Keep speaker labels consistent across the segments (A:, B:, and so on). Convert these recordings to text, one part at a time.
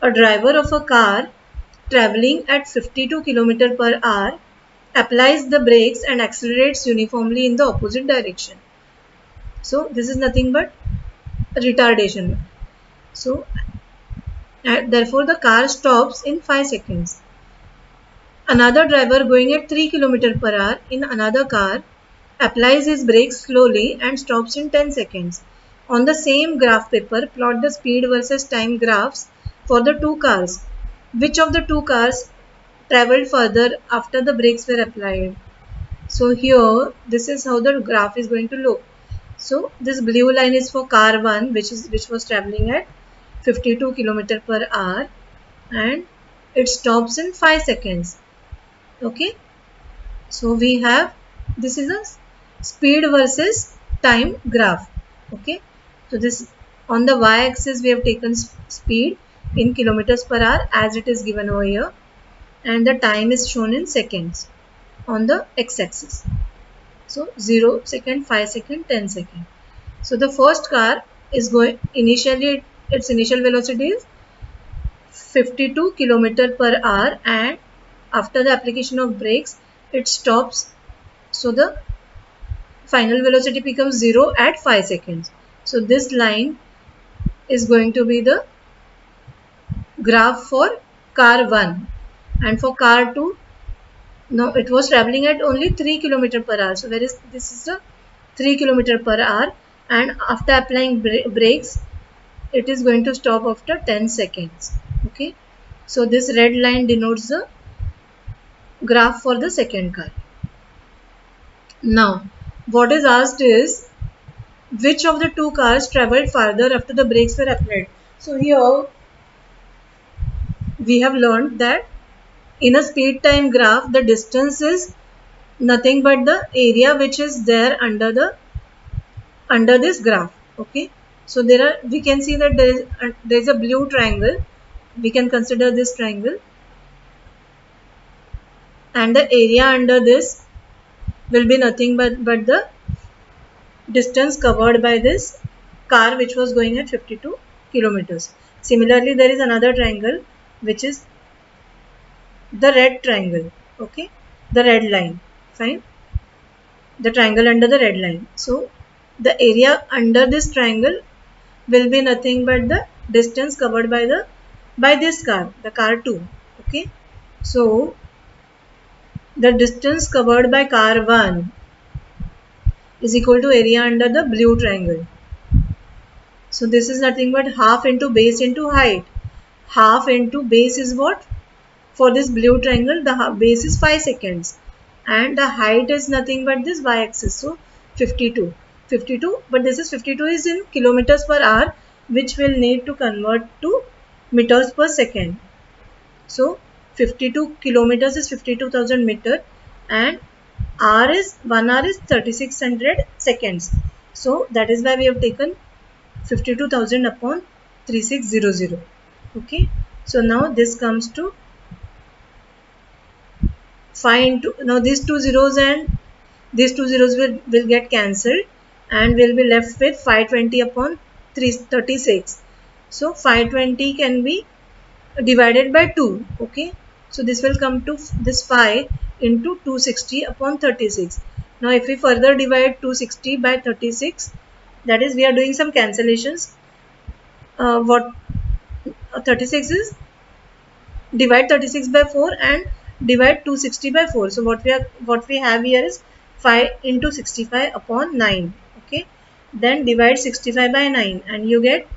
A: A driver of a car traveling at 52 km per hour applies the brakes and accelerates uniformly in the opposite direction. So this is nothing but retardation. So therefore the car stops in 5 seconds. Another driver going at 3 km per hour in another car applies his brakes slowly and stops in 10 seconds. On the same graph paper, plot the speed versus time graphs for the two cars. Which of the two cars traveled further after the brakes were applied? So here, this is how the graph is going to look. So this blue line is for car 1, which was traveling at 52 km per hour, and it stops in 5 seconds. Okay, so we have, this is a speed versus time graph. Okay, so this, on the y-axis we have taken speed in kilometers per hour as it is given over here, and the time is shown in seconds on the x-axis. So 0 second, 5 second, 10 second. So the first car is going, initially its initial velocity is 52 km per hour, and after the application of brakes it stops. So the final velocity becomes 0 at 5 seconds. So this line is going to be the graph for car 1, and for car 2, now it was traveling at only 3 km per hour. So where is, this is the 3 km per hour, and after applying brakes it is going to stop after 10 seconds. Okay, so this red line denotes the graph for the second car. Now what is asked is, which of the two cars traveled farther after the brakes were applied? So here we have learned that in a speed time graph, the distance is nothing but the area which is there under this graph. Okay, so we can see that there is a blue triangle. We can consider this triangle, and the area under this will be nothing but the distance covered by this car which was going at 52 kilometers. Similarly, there is another triangle which is the red triangle. Okay, the red line. Fine, the triangle under the red line. So the area under this triangle will be nothing but the distance covered by this car, the car 2. Okay, so the distance covered by car 1 is equal to area under the blue triangle. So this is nothing but half into base into height. Half into base is what? For this blue triangle, the base is 5 seconds, and the height is nothing but this y-axis. So 52, but this is 52 is in kilometers per hour, which will need to convert to meters per second. So 52 kilometers is 52,000 meter, and 1 hour is 3600 seconds. So that is why we have taken 52,000 upon 3600. Okay, so now this comes to 5 into, now these two zeros and these two zeros will get cancelled, and we'll be left with 520 upon 336. So 520 can be divided by 2. Okay, so this will come to this 5 into 260 upon 36. Now if we further divide 260 by 36, that is, we are doing some cancellations. What 36 is, divide 36 by 4 and divide 260 by 4. So what we have here is 5 into 65 upon 9. Okay, then divide 65 by 9 and you get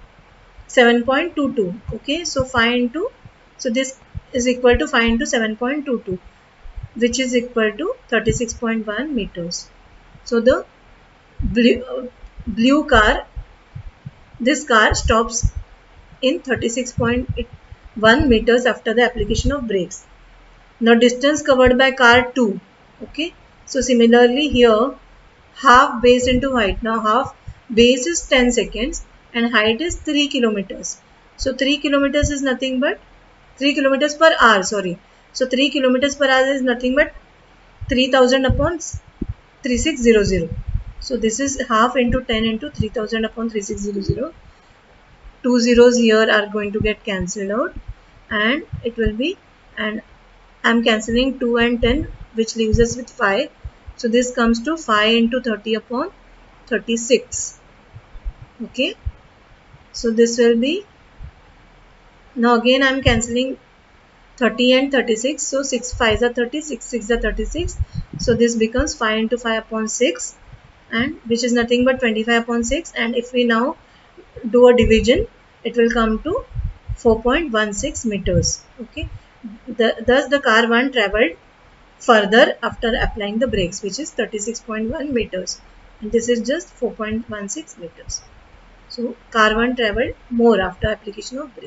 A: 7.22. Okay, so 5 into, so this is equal to 5 into 7.22, which is equal to 36.1 meters. So the blue car, this car stops in 36.1 meters after the application of brakes. Now distance covered by car 2. Okay, so similarly here, half base into height. Now half base is 10 seconds and height is 3 kilometers. So 3 kilometers is nothing but 3 kilometers per hour, sorry. So 3 kilometers per hour is nothing but 3000 upon 3600. So this is half into 10 into 3000 upon 3600. Two zeros here are going to get cancelled out. and it will be, and I'm cancelling 2 and 10, which leaves us with 5. So this comes to 5 into 30 upon 36. Okay, so this will be, now again I'm cancelling 30 and 36. So 6 5s are 30, 6 6 are 36. So this becomes 5 into 5 upon 6, and which is nothing but 25 upon 6. And if we now do a division, it will come to 4.16 meters. Okay, thus the car 1 travelled further after applying the brakes, which is 36.1 meters, and this is just 4.16 meters. So car 1 travelled more after application of brake.